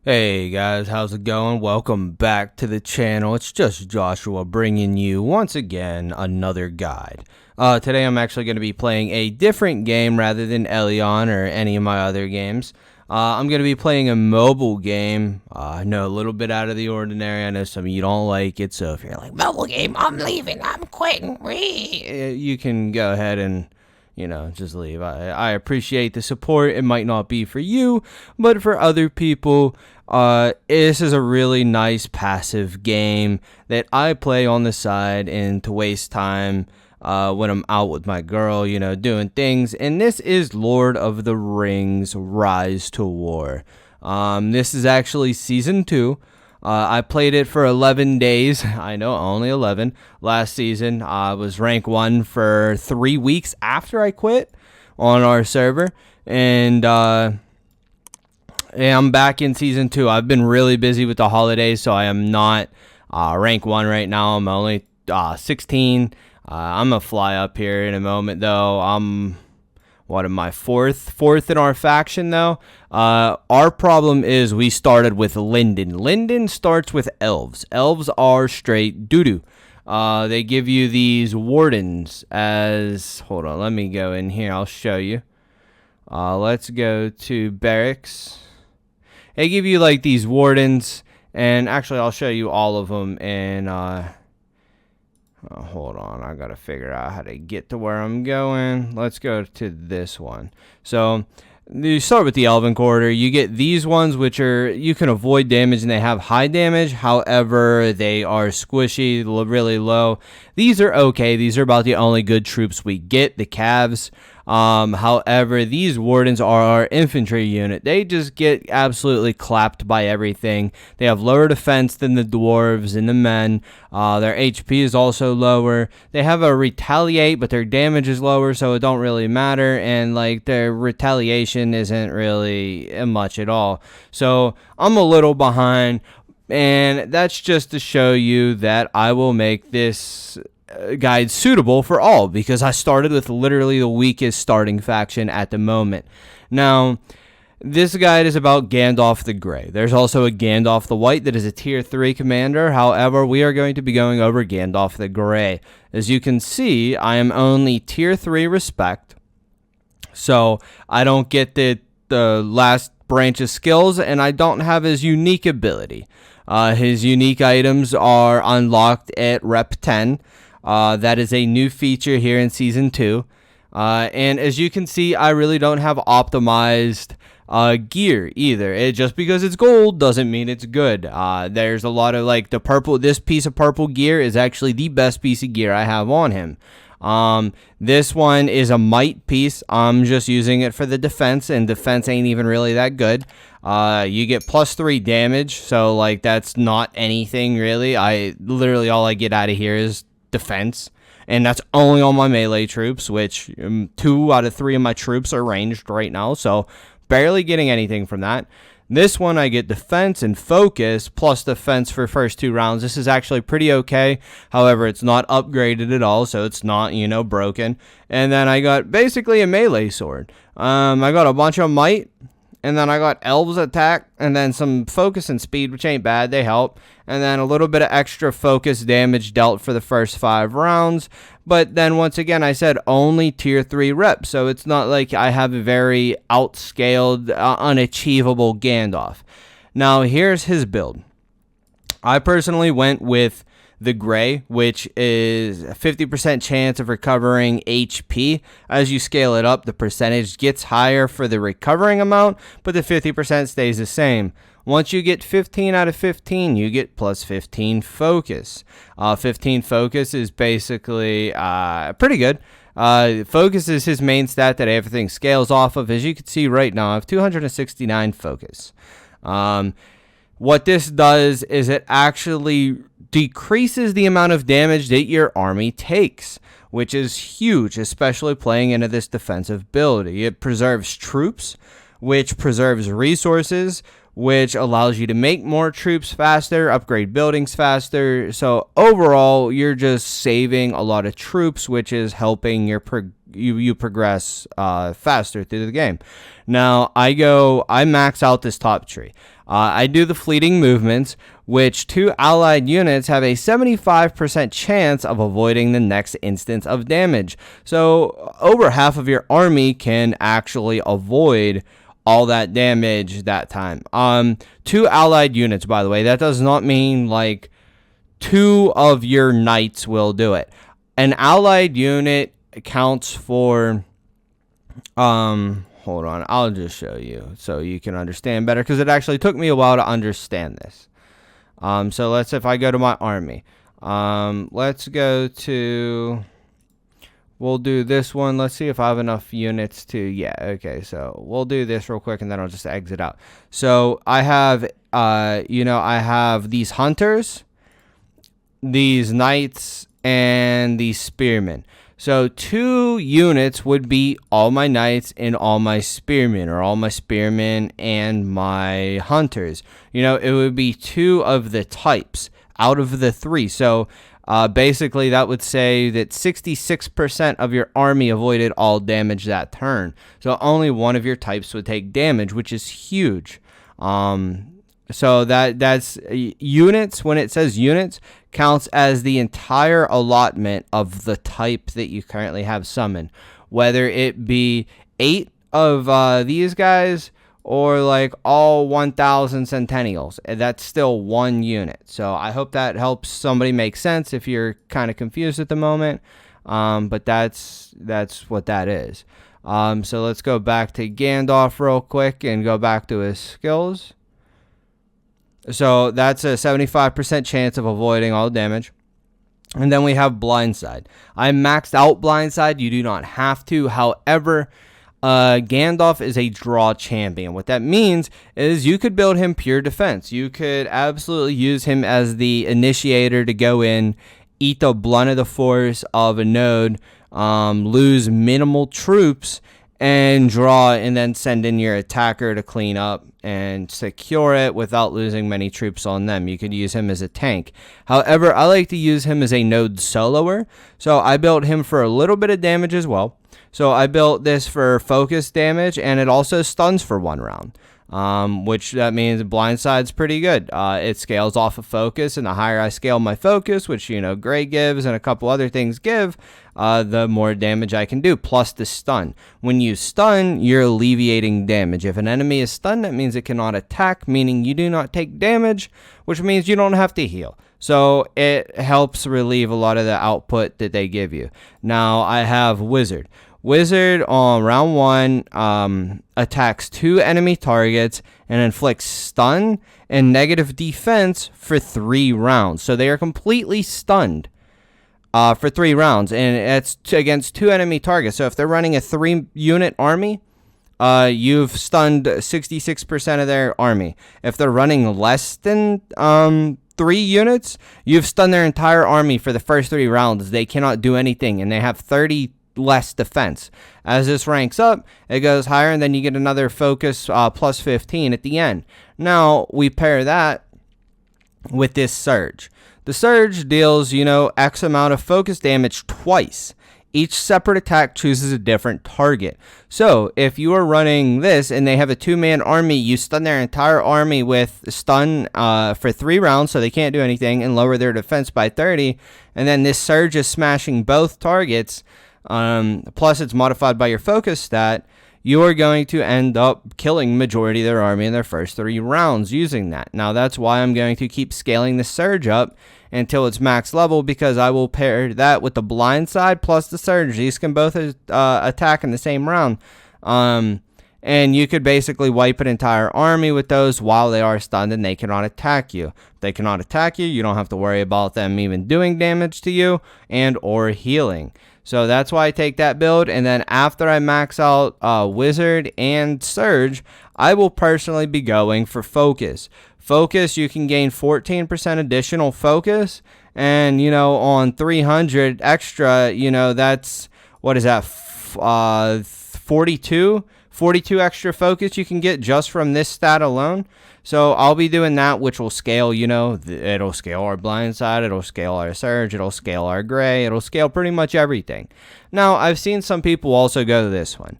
Hey guys, how's it going? Welcome back to the channel. It's just Joshua bringing you once again another guide. Today I'm actually going to be playing a different game rather than Elyon or any of my other games. I'm going to be playing a mobile game. I know a little bit out of the ordinary. I know some of you don't like it, so if you're like, mobile game, I'm leaving, I'm quitting, you can go ahead and just leave. I appreciate the support. It might not be for you, but for other people, this is a really nice passive game that I play on the side and to waste time when I'm out with my girl, doing things. And this is Lord of the Rings Rise to War. This is actually Season 2. I played it for 11 days. I know, only 11. Last season, I was rank 1 for 3 weeks after I quit on our server. And I'm back in Season 2. I've been really busy with the holidays, so I am not rank 1 right now. I'm only 16. I'm going to fly up here in a moment, though. What am I, fourth in our faction, though? Our problem is we started with Linden. Linden starts with elves. Elves are straight doo-doo. They give you these wardens as... Hold on, let me go in here. I'll show you. Let's go to barracks. They give you, like, these wardens. And actually, I'll show you all of them. And, hold on, I gotta figure out how to get to where I'm going. Let's go to this one. So you start with the Elven Quarter. You get these ones, which are, you can avoid damage and they have high damage. However, they are squishy, really low. These are okay. These are about the only good troops we get, the Cavs. However, these Wardens are our infantry unit. They just get absolutely clapped by everything. They have lower defense than the dwarves and the men. Their HP is also lower. They have a retaliate, but their damage is lower, so it don't really matter. And like their retaliation isn't really much at all. So I'm a little behind, and that's just to show you that I will make this guide suitable for all, because I started with literally the weakest starting faction at the moment. Now, this guide is about Gandalf the Gray. There's also a Gandalf the White that is a tier 3 commander. However, we are going to be going over Gandalf the Gray. As you can see, I am only tier 3 respect, so I don't get the last branch of skills, and I don't have his unique ability. His unique items are unlocked at rep 10. That is a new feature here in Season 2. And as you can see, I really don't have optimized gear either. Just because it's gold doesn't mean it's good. There's a lot of, like, the purple. This piece of purple gear is actually the best piece of gear I have on him. This one is a might piece. I'm just using it for the defense, and defense ain't even really that good. You get +3 damage, so, like, that's not anything really. Literally all I get out of here is defense, and that's only on my melee troops, which 2 out of 3 of my troops are ranged right now, so barely getting anything from that. This one I get defense and focus plus defense for first 2 rounds. This is actually pretty okay. However, it's not upgraded at all, so it's not, broken. And then I got basically a melee sword. I got a bunch of might, and then I got elves attack, and then some focus and speed, which ain't bad. They help. And then a little bit of extra focus damage dealt for the first 5 rounds. But then once again, I said only tier 3 reps. So it's not like I have a very outscaled, unachievable Gandalf. Now, here's his build. I personally went with the Gray, which is a 50% chance of recovering HP. As you scale it up, the percentage gets higher for the recovering amount, but the 50% stays the same. Once you get 15 out of 15, you get +15 focus. 15 focus is basically pretty good. Focus is his main stat that everything scales off of. As you can see right now, I have 269 focus. What this does is it actually decreases the amount of damage that your army takes, which is huge, especially playing into this defensive build. It preserves troops, which preserves resources, which allows you to make more troops faster, upgrade buildings faster. So overall, you're just saving a lot of troops, which is helping your you progress faster through the game. Now I max out this top tree. I do the fleeting movements, which 2 allied units have a 75% chance of avoiding the next instance of damage. So over half of your army can actually avoid all that damage that time. 2 allied units, by the way, that does not mean like 2 of your knights will do it. An allied unit counts for, hold on, I'll just show you so you can understand better, because it actually took me a while to understand this. So if I go to my army, let's go to, we'll do this one. Let's see if I have enough units to, yeah, okay, so we'll do this real quick and then I'll just exit out. So I have, I have these hunters, these knights, and these spearmen. So 2 units would be all my knights and all my spearmen, or all my spearmen and my hunters. It would be 2 of the types out of the 3. So basically that would say that 66% of your army avoided all damage that turn. So only 1 of your types would take damage, which is huge. So that's units. When it says units, counts as the entire allotment of the type that you currently have summoned, whether it be 8 of these guys or like all 1,000 Centennials. That's still 1 unit. So I hope that helps somebody make sense if you're kind of confused at the moment. But that's what that is. So let's go back to Gandalf real quick and go back to his skills. So that's a 75% chance of avoiding all damage. And then we have Blindside. I maxed out Blindside. You do not have to. However, Gandalf is a draw champion. What that means is you could build him pure defense. You could absolutely use him as the initiator to go in, eat the blunt of the force of a node, lose minimal troops, and draw, and then send in your attacker to clean up and secure it without losing many troops on them. You could use him as a tank. However, I like to use him as a node soloer, so I built him for a little bit of damage as well. So I built this for focus damage, and it also stuns for 1 round. Which that means Blindside's pretty good. It scales off of focus, and the higher I scale my focus, which, Gray gives and a couple other things give, the more damage I can do, plus the stun. When you stun, you're alleviating damage. If an enemy is stunned, that means it cannot attack, meaning you do not take damage, which means you don't have to heal. So it helps relieve a lot of the output that they give you. Now I have Wizard. Wizard on round 1 attacks 2 enemy targets and inflicts stun and negative defense for 3 rounds. So they are completely stunned for 3 rounds, and it's against 2 enemy targets. So if they're running a 3-unit army, you've stunned 66% of their army. If they're running less than 3 units, you've stunned their entire army for the first 3 rounds. They cannot do anything, and they have 30 less defense. As this ranks up, it goes higher, and then you get another focus plus 15 at the end. Now we pair that with this surge. The surge deals, X amount of focus damage twice. Each separate attack chooses a different target. So if you are running this and they have a 2-man army, you stun their entire army with stun for 3 rounds, so they can't do anything, and lower their defense by 30. And then this surge is smashing both targets. Plus it's modified by your focus stat. You are going to end up killing majority of their army in their first 3 rounds using that. Now that's why I'm going to keep scaling the surge up until it's max level, because I will pair that with the Blindside plus the surge. These can both attack in the same round. And you could basically wipe an entire army with those while they are stunned and they cannot attack you. If they cannot attack you, you don't have to worry about them even doing damage to you and or healing. So that's why I take that build. And then after I max out Wizard and Surge, I will personally be going for Focus. Focus, you can gain 14% additional focus. And, on 300 extra, that's, what is that, 42 42 extra focus you can get just from this stat alone. So I'll be doing that, which will scale, it'll scale our blind side, it'll scale our surge, it'll scale our gray, it'll scale pretty much everything. Now, I've seen some people also go to this one.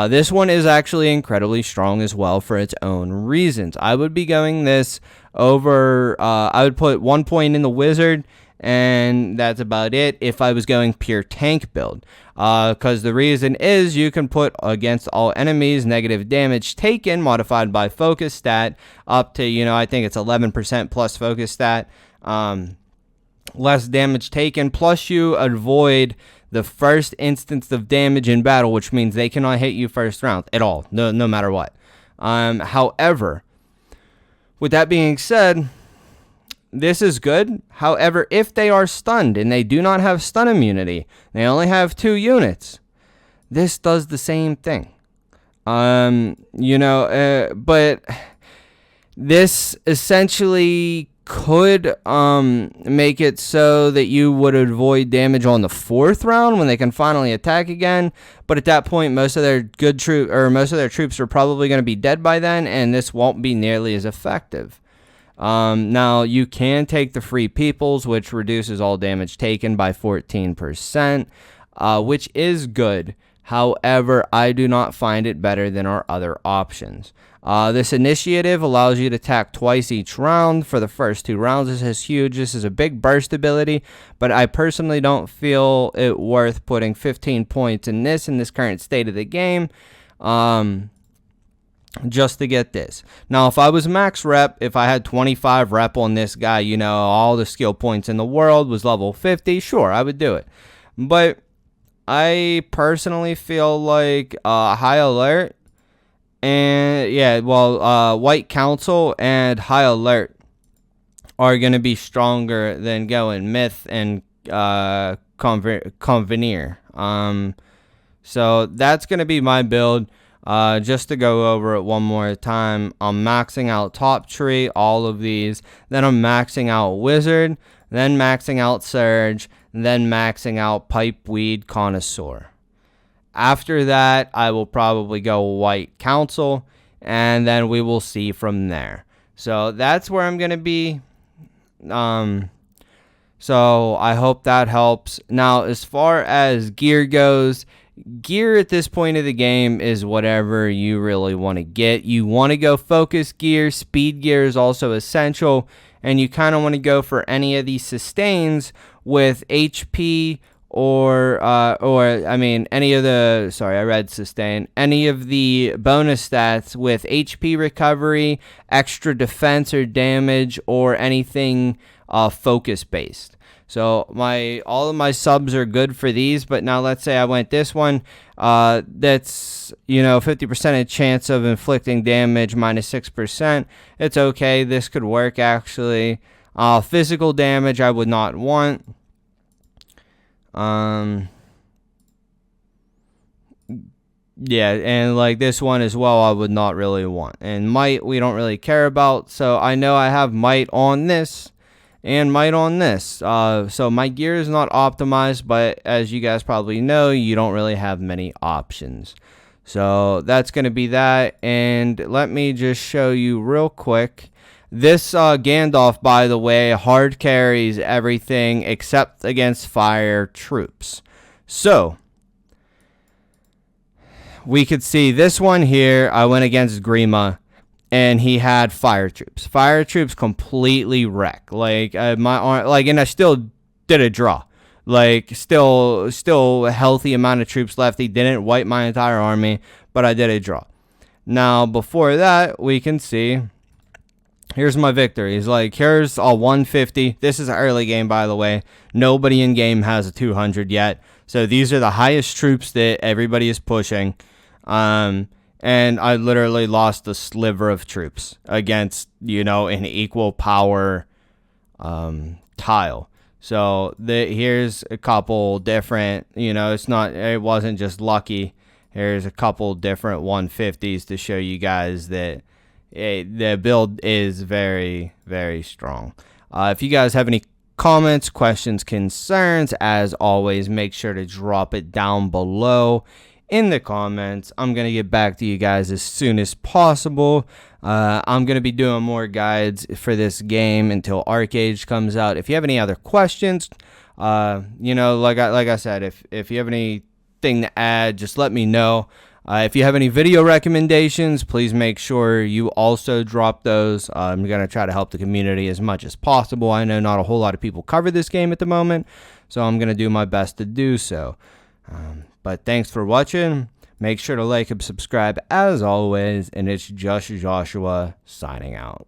This one is actually incredibly strong as well for its own reasons. I would be going this over, I would put 1 point in the wizard, and that's about it if I was going pure tank build. Because the reason is you can put against all enemies negative damage taken modified by focus stat up to, I think it's 11% plus focus stat. Less damage taken, plus you avoid the first instance of damage in battle, which means they cannot hit you first round at all, no matter what. However, with that being said, this is good. However, if they are stunned and they do not have stun immunity, they only have 2 units, this does the same thing. But this essentially could make it so that you would avoid damage on the 4th round when they can finally attack again. But at that point, most of their troops are probably going to be dead by then, and this won't be nearly as effective. Now, you can take the free peoples, which reduces all damage taken by 14%, which is good. However, I do not find it better than our other options. This initiative allows you to attack twice each round for the first 2 rounds. This is huge. This is a big burst ability, but I personally don't feel it worth putting 15 points in this current state of the game. Just to get this. Now, if I was max rep, if I had 25 rep on this guy, all the skill points in the world was level 50, sure, I would do it. But I personally feel like High Alert and, White Council and High Alert are going to be stronger than going Myth and Conveneer. So that's going to be my build. Just to go over it one more time, I'm maxing out Top Tree, all of these, then I'm maxing out Wizard, then maxing out Surge, then maxing out Pipeweed Connoisseur. After that, I will probably go White Council, and then we will see from there. So that's where I'm going to be. So I hope that helps. Now, as far as gear goes, gear at this point of the game is whatever you really want to get. You want to go focus gear. Speed gear is also essential, and you kind of want to go for any of these sustains with HP any of the bonus stats with HP recovery, extra defense or damage, or anything focus based. So all of my subs are good for these, but now let's say I went this one, that's 50% chance of inflicting damage minus 6%. It's okay. This could work actually. Physical damage I would not want. Yeah, and like this one as well, I would not really want. And might we don't really care about, so I know I have might on this and might on this. So my gear is not optimized, but as you guys probably know, you don't really have many options. So that's going to be that. And let me just show you real quick. This Gandalf, by the way, hard carries everything except against fire troops. So we could see this one here. I went against Grima, and he had fire troops. Fire troops completely wreck. Like and I still did a draw. Like still a healthy amount of troops left. He didn't wipe my entire army, but I did a draw. Now before that, we can see. Here's my victory. He's like, here's a 150. This is an early game, by the way. Nobody in game has a 200 yet. So these are the highest troops that everybody is pushing. And I literally lost a sliver of troops against, an equal power tile. So here's a couple different, it wasn't just lucky. Here's a couple different 150s to show you guys that the build is very, very strong. If you guys have any comments, questions, concerns, as always, make sure to drop it down below. in the comments. I'm going to get back to you guys as soon as possible. I'm going to be doing more guides for this game until Arcade comes out. If you have any other questions, like I said, if you have anything to add, just let me know. If you have any video recommendations, please make sure you also drop those. I'm going to try to help the community as much as possible. I know not a whole lot of people cover this game at the moment, so I'm going to do my best to do so. But thanks for watching. Make sure to like and subscribe as always, and it's just Joshua signing out.